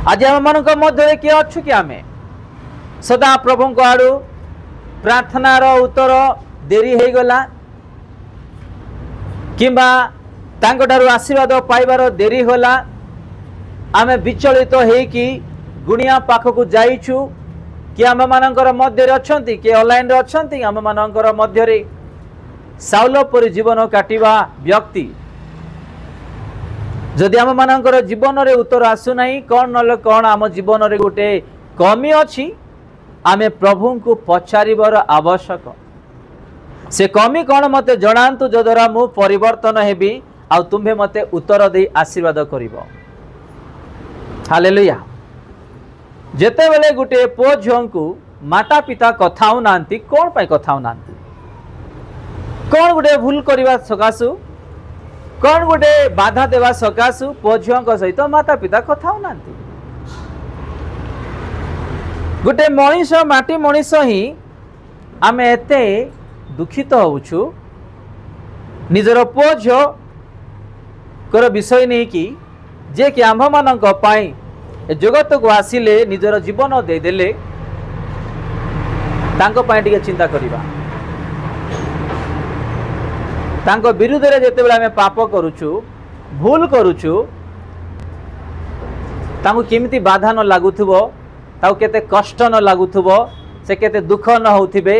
आज आम मान मध्य किए अच्छु कि आम सदा प्रभु आड़ू प्रार्थनार उत्तर देरी हो गला किंबा तांको आशीर्वाद पाइबार देरी होला आम विचलित होइकी गुणिया पाखक जाइछु कि आम मानकर मध्य अच्छी कि ऑनलाइन अच्छी आम मानकर मध्य साउल परि जीवन काटिबा व्यक्ति जदि आम मानकर जीवन रे उत्तर आसुना कौन न कौन आम जीवन रे गोटे कमी अच्छी आमे प्रभु को पचारिबार आवश्यक से कमी कौन मते जनातु जद्वारा मु परिवर्तन हेबी आ तुम्हें मते उत्तर दे आशीर्वाद करिवो। हालेलुया। जेते बेले गुटे पुओ झियो को माता पिता कथाउ नांती कौन पाई कथाउ नांती कौन गुटे भूल करवा सकाशु कौन गुटे बाधा देवा सकाशु पुओ झियो सहित माता पिता कथाउ नांती गुटे मनीष माटी मनीष ही आमे एते दुखित होउछु निजर पुओ झियो कर विषय नहीं कि जे कि आम्भ मानक पाई जगत को आसिले निजर जीवन दे देले तांको पाई टिके चिंता करिबा तांको विरुद्ध रे जेते बेला हमें पाप करूछु भूल करूछु तांको केमिति बाधा न लागुथुबो ताको केते कष्ट न लागुथुबो से केते दुख न होउथिबे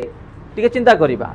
टिके चिंता करिबा।